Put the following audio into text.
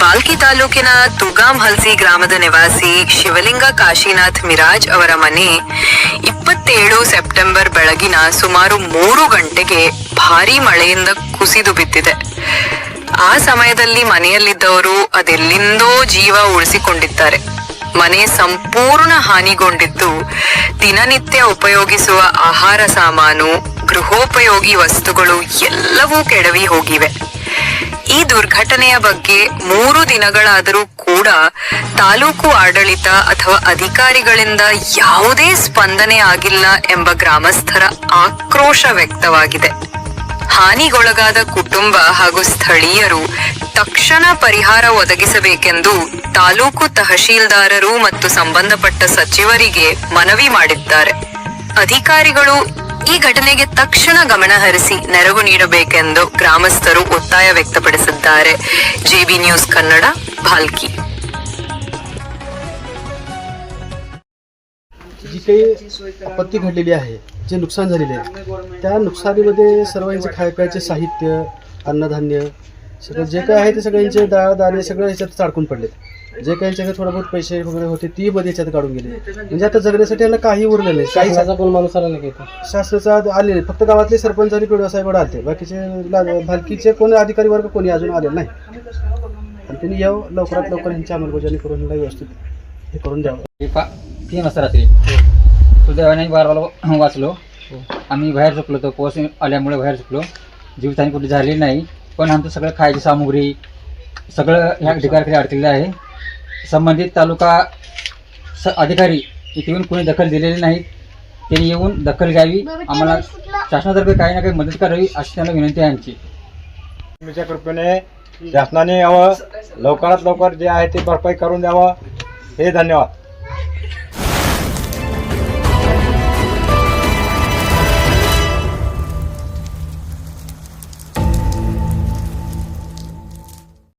ಭಾಲ್ಕಿ ತಾಲೂಕಿನ ತುಗಾಂ ಹಲ್ಸಿ ಗ್ರಾಮದ ನಿವಾಸಿ ಶಿವಲಿಂಗ ಕಾಶಿನಾಥ್ ಮಿರಾಜ್ ಅವರ ಮನೆ 27 ಸೆಪ್ಟೆಂಬರ್ ಬೆಳಗಿನ ಸುಮಾರು 3 ಗಂಟೆಗೆ ಭಾರೀ ಮಳೆಯಿಂದ ಕುಸಿದು ಬಿದ್ದಿದೆ. ಆ ಸಮಯದಲ್ಲಿ ಮನೆಯಲ್ಲಿದ್ದವರು ಅದೆಲ್ಲಿಂದೋ ಜೀವ ಉಳಿಸಿಕೊಂಡಿದ್ದಾರೆ. ಮನೆ ಸಂಪೂರ್ಣ ಹಾನಿಗೊಂಡಿದ್ದು, ದಿನನಿತ್ಯ ಉಪಯೋಗಿಸುವ ಆಹಾರ ಸಾಮಾನು, ಗೃಹೋಪಯೋಗಿ ವಸ್ತುಗಳು ಎಲ್ಲವೂ ಕೆಡವಿ ಹೋಗಿವೆ. ಈ ದುರ್ಘಟನೆಯ ಬಗ್ಗೆ 3 ದಿನಗಳಾದರೂ ಕೂಡ ತಾಲೂಕು ಆಡಳಿತ ಅಥವಾ ಅಧಿಕಾರಿಗಳಿಂದ ಯಾವುದೇ ಸ್ಪಂದನೆ ಆಗಿಲ್ಲ ಎಂಬ ಗ್ರಾಮಸ್ಥರ ಆಕ್ರೋಶ ವ್ಯಕ್ತವಾಗಿದೆ. ಹಾನಿಗೊಳಗಾದ ಕುಟುಂಬ ಹಾಗೂ ಸ್ಥಳೀಯರು ತಕ್ಷಣ ಪರಿಹಾರ ಒದಗಿಸಬೇಕೆಂದು ತಾಲೂಕು ತಹಶೀಲ್ದಾರರು ಮತ್ತು ಸಂಬಂಧಪಟ್ಟ ಸಚಿವರಿಗೆ ಮನವಿ ಮಾಡಿದ್ದಾರೆ. ಅಧಿಕಾರಿಗಳು ಈ ಘಟನೆಗೆ ತಕ್ಷಣ ಗಮನ ಹರಿಸಿ ನೆರವು ನೀಡಬೇಕೆಂದು ಗ್ರಾಮಸ್ಥರು ಒತ್ತಾಯ ವ್ಯಕ್ತಪಡಿಸಿದ್ದಾರೆ. JB news Kannada, Bhalki. जी काही आपत्ती घडलेली आहे, जे नुकसान झालेले आहे, त्या नुकसानीमध्ये सर्वांचे खायप्याचे साहित्य, अन्नधान्य सगळं जे काय आहे ते सगळ्यांचे डाळ दाणे सगळं ह्याच्यात चाडकून पडलेत. जे काही यांच्याकडे थोडा बहुत पैसे वगैरे होते ती मध्ये याच्यात काढून गेले. म्हणजे आता जगण्यासाठी यांना काही उरलं नाही. काही कोण माणूस आला नाही का? शासनाचा आले नाही, फक्त गावातले सरपंच आणि पिढा साहेब आले. बाकीचे भालकीचे कोणी अधिकारी वर्ग कोणी अजून आले नाही. आणि त्यांनी यावं लवकरात लवकर यांची अंमलबजावणी करून यांना व्यवस्थित हे करून द्यावं. 3 वाजता रात्री सुदैवाने 12 वाचलो. आम्ही बाहेर झोपलो होतो. पाऊस आल्यामुळे बाहेर झोपलो. जीवितहानी कुठे झाली नाही, पण आमचं सगळं खायची सामुग्री सगळं ह्या ठिकाणी अडकलेलं आहे. संबंधित तालुका अधिकारी इथे येऊन कोणी दखल दिलेली नाहीत. त्यांनी येऊन दखल घ्यावी, आम्हाला शासनातर्फे काही ना काही मदत करावी अशी त्यांना विनंती आहे आमची. तुमच्या कृपेने शासनाने यावं, लवकरात लवकर जे आहे ते भरपाई करून द्यावं. हे धन्यवाद.